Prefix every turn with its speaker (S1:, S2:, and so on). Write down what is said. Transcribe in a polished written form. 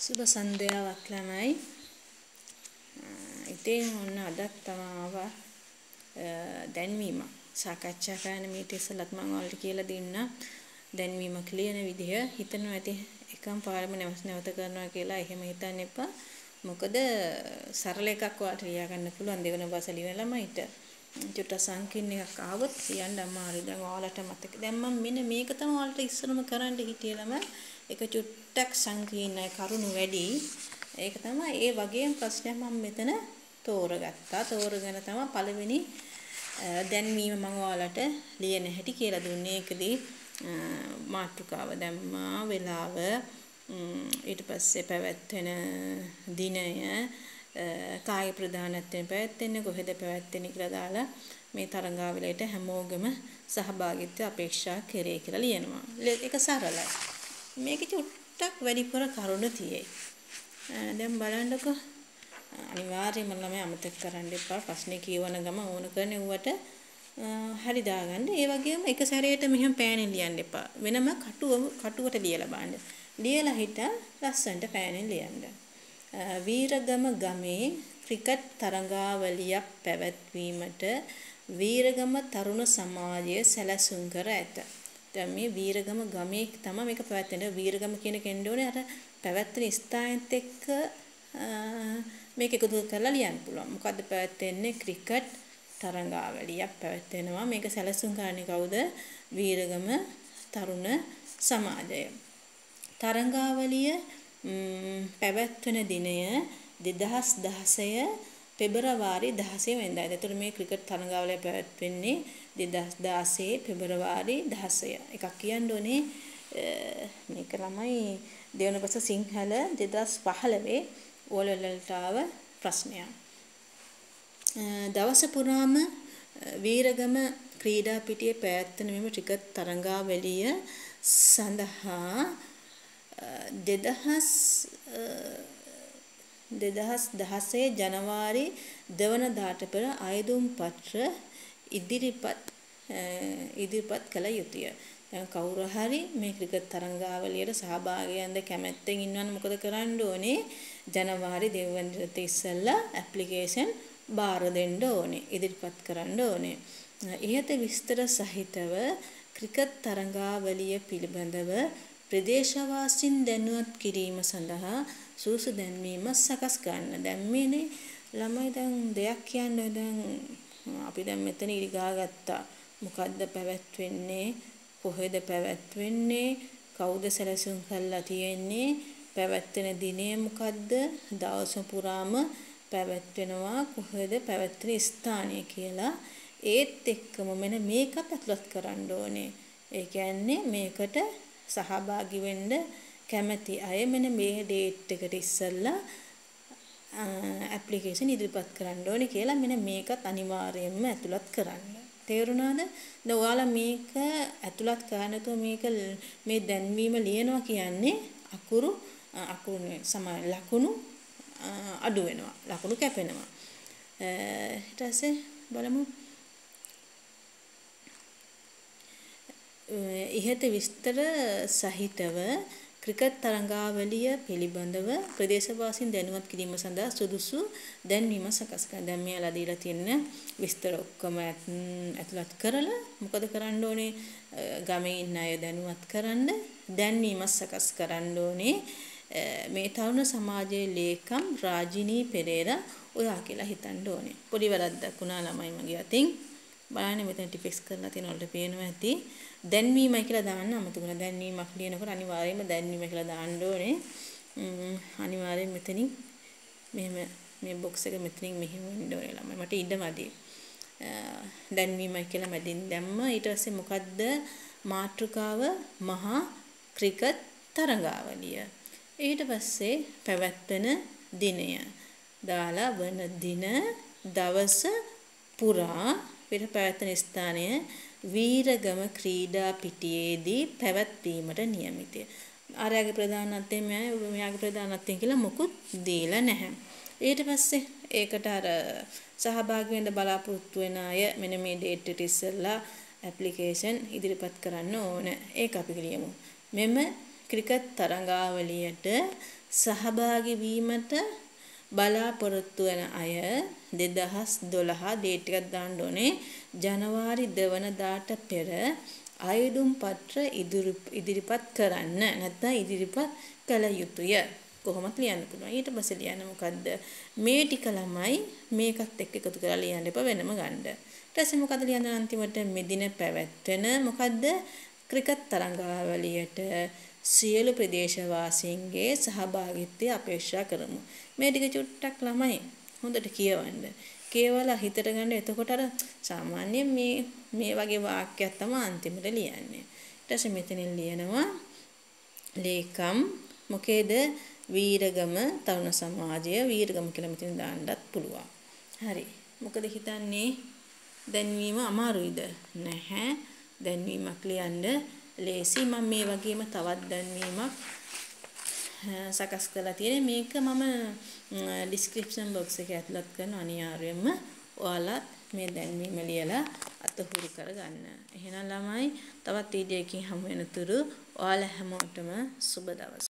S1: සුබ සන්ධ්‍යාවක් ළමයි. ඉතින් ඔන්න අදත් තමාව දැන්වීම සාකච්ඡා කරන මීට ඉස්සෙල්ලත් මම ඔයාලට කියලා දෙන්න දැන්වීමක් ලියන විදිහ හිතනවා ඇති එකම පාරම නැවත කරනවා කියලා එහෙම හිතන්න එපා. මොකද සරල එකක් ඔයාලට ලියා ගන්න පුළුවන් දෙවන භාෂ ලියන ළමයිට. චුට්ට සංකීර්ණ එකක් ආවොත් කියන්න අමාරුයි. දැන් ඔයාලට මතක. දැන් මම මෙන්න මේක තමයි ඔයාලට ඉස්සරම කරන්න හිටියේ ළමයි. එක චුට්ටක් සංකීර්ණයි කරුණු වැඩි. ඒක තමයි ඒ වගේම ප්‍රශ්නයක් මම මෙතන තෝරගත්තා. තෝරගෙන තමයි පළවෙනි දැන්වීම මම ඔයාලට ලියන හැටි කියලා දුන්නේ. ඒකදී මාතෘකාව දැම්මා, වෙලාව, ඊට පස්සේ පැවැත්වෙන දිනය, කාය ප්‍රධානත්වයෙන් පැවැත්වෙන්නේ කොහෙද පැවැත්වෙන්නේ කියලා දාලා මේ තරංගාවලියට හැමෝගෙම සහභාගීත්වය අපේක්ෂා කරේ කියලා ලියනවා. ඒක සරලයි. මේක චුට්ටක් වැඩිපුර කරුණ තියෙයි. දැන් බලන්නකො අනිවාර්යයෙන්ම ළමයි අමතක කරන්න එපා. ප්‍රශ්නේ කියවන ගම ඕන කරන උවට හරි දාගන්න. ඒ වගේම එක සැරේට මෙහෙම පෑනෙන් ලියන්න එපා. වෙනම කටුවට ලියලා බලන්න. ලියලා හිටන් ලස්සනට පෑනෙන් ලියන්න. වීරගම ගමේ ක්‍රිකට් තරඟාවලියක් පැවැත්වීමට වීරගම තරුණ සමාජය සැලසුම් කර ඇත. දැන් මේ වීරගම ගමේ තමයි මේක පැවැත්වෙන්නේ. වීරගම කියන කෙන්ඩෝනේ අර පැවැත්වෙන ස්ථානයත් එක්ක මේක එකතු කරලා ලියන්න පුළුවන්. මොකද්ද පැවැත්වෙන්නේ? ක්‍රිකට් තරඟාවලියක් පැවැත්වෙනවා. මේක සැලසුම් කරන්නේ කවුද? වීරගම තරුණ සමාජය. තරඟාවලිය පැවැත්වෙන දිනය 2016 පෙබරවාරි 16 වෙනිදා. ඒතර මේ ක්‍රිකට් තරඟාවලිය පැවැත්වෙන්නේ 2016 පෙබරවාරි 16. එකක් කියන්න ඕනේ මේක ළමයි දෙවන පස සිංහල 2015 ඕලෙවලට ආව ප්‍රශ්නයක්. දවස පුරාම වීරගම ක්‍රීඩා පිටියේ පැවැත්වෙන මෙම ක්‍රිකට් තරඟාවලිය සඳහා 2016 ජනවාරි 2 වෙනිදාට පෙර අයදුම් පත්‍ර ඉදිරිපත් කළ යුතුය. දැන් කවුරු හරි මේ ක්‍රිකට් තරඟාවලියට සහභාගී වෙන්න කැමැත්තෙන් ඉන්නවනම් මොකද කරන්න ඕනේ? ජනවාරි 2 වෙනිදාට ඉස්සෙල්ලා ඇප්ලිකේෂන් බාර දෙන්න ඕනේ. ඉදිරිපත් කරන්න ඕනේ. ඉහත විස්තර සහිතව ක්‍රිකට් තරඟාවලිය පිළිබඳව ප්‍රදේශවාසීන් දැනුවත් කිරීම සඳහා සුසු දැන්වීම සකස් ගන්න. දැන් මේනේ ළමයි දැන් දෙයක් කියන්නේ දැන් අපි දැන් මෙතන ඉරිගා ගත්තා. මොකද්ද පැවැත්වෙන්නේ? කොහෙද පැවැත්වෙන්නේ? කවුද සැලසුම් කරලා තියෙන්නේ? පැවැත්වෙන දිනය මොකද්ද? දවස පුරාම පැවැත්වෙනවා. කොහෙද පැවැත්වෙන ස්ථානය කියලා ඒත් එක්කම මෙන්න මේකත් ඇතුළත් කරන්න ඕනේ. ඒ කියන්නේ මේකට සහභාගී වෙන්න කැමති අය මෙන්න මේ ඩේට් එකට ඉස්සෙල්ලා ඇප්ලිකේෂන් ඉදිරිපත් කරන්න ඕනේ කියලා මෙන්න මේකත් අනිවාර්යයෙන්ම ඇතුළත් කරන්න. තේරුණාද? දැන් ඔයාලා මේක ඇතුළත් කරනතෝ මේක මේ දැන්වීම ලියනවා කියන්නේ අකුරු ලකුණු අඩු වෙනවා. ලකුණු කැපෙනවා. ඊට පස්සේ බලමු ඉහත විස්තර සහිතව ක්‍රිකට් තරඟාවලිය පිළිබඳව ප්‍රදේශවාසීන් දැනුවත් කිරීම සඳහා සුදුසු දැන්වීම සකස් කරන්න. දැන් මෙයාලා දීලා තියෙන විස්තර ඔක්කොම ඇතුළත් කරලා මොකද කරන්න ඕනේ? ගමේ ඉන්න අය දැනුවත් කරන්න දැන්වීම සකස් කරන්න ඕනේ. මේ තරුණ සමාජයේ ලේකම් රාජිනී පෙරේරා ඔයා කියලා හිතන්න ඕනේ. පොඩි වැරද්දක් වුණා ළමයි මගේ අතින්. බලන්න මෙතන ටිෆික්ස් කරලා තියෙන වලට පේනවා ඇති. දැන්වීමයි කියලා දාන්න අමතකුණා. දැන්වීමක් ලියනකොට අනිවාර්යයෙන්ම දැන්වීම කියලා දාන්න ඕනේ. අනිවාර්යයෙන් මෙතනින් මෙහෙම මේ බොක්ස් එක මෙතනින් මෙහෙම වෙන්න ඕනේ ළමයි. මට ඉඩ මදි. දැන්වීමයි කියලා මැදින් දැම්මා. ඊට පස්සේ මොකද්ද මාතෘකාව? මහා ක්‍රිකට් තරඟාවලිය. ඊට පස්සේ පැවැත්වෙන දිනය දාලා වන දින දවස පුරා පෙර පැවැත්වෙන ස්ථානය වීරගම ක්‍රීඩා පිටියේදී පැවැත්වීමට නියමිතය. ආරයාගේ ප්‍රධානත්වයෙන් මෙයාගේ ප්‍රධානත්වයෙන් කියලා මොකුත් දීලා නැහැ. ඊට පස්සේ ඒකට අර සහභාගී වෙන්න බලාපොරොත්තු වෙන අය මෙන්න මේ ඩේට් එකට ඉස්සෙල්ලා ඇප්ලිකේෂන් ඉදිරිපත් කරන්න ඕන. ඒක අපි ලියමු. මෙම ක්‍රිකට් තරඟාවලියට සහභාගී වීමට බලාපොරොත්තු වන අය 2012 ඩේට් එකක් දාන්න ඕනේ. ජනවාරි 2 වෙනිදාට පෙර අයදුම් පත්‍ර ඉදිරිපත් කරන්න. නැත්නම් ඉදිරිපත් කළ යුතුය. කොහොමද ලියන්න පුළුවන්. ඊට පස්සේ ලියන්න මොකද්ද? මේ ටික ළමයි මේකත් එක්ක එකතු කරලා ලියන්න එපා වෙනම ගන්න. ඊට පස්සේ මොකද ලියන්න අන්තිමට මෙදින පැවැත්වෙන මොකද්ද? ක්‍රිකට් තරඟාවලියට සියලු ප්‍රදේශවාසීන්ගේ සහභාගීත්වය අපේක්ෂා කරමු. මේ ටික චුට්ටක් ළමයි හොඳට කියවන්න. කියවලා හිතට ගන්න. එතකොට අර සාමාන්‍යයෙන් මේ වගේ වාක්‍යයක් තමයි අන්තිමට ලියන්නේ. ඊට පස්සේ මෙතනින් ලියනවා ලේකම් මොකේද? වීරගම තරුණ සමාජය වීරගම කියලා මෙතන දාන්නත් පුළුවන්. හරි. මොකද හිතන්නේ? දැන්වීම අමාරුයිද? නැහැ. දැන්වීමක් ලියන්න ලේසි. මම මේ වගේම තවත් දැන්වීමක් සකස් කරලා තියෙනවා. මේක මම ඩිස්ක්‍රිප්ෂන් බොක්ස් එකේ ඇතුළත් කරන අනිවාර්යයෙන්ම ඔයාලා මේ දැන්වීම ලියලා අතහුරු කරගන්න. එහෙනම් ළමයි තවත් වීඩියෝ එකකින් හමු වෙනතුරු ඔයාලා හැමෝටම සුබ දවසක්.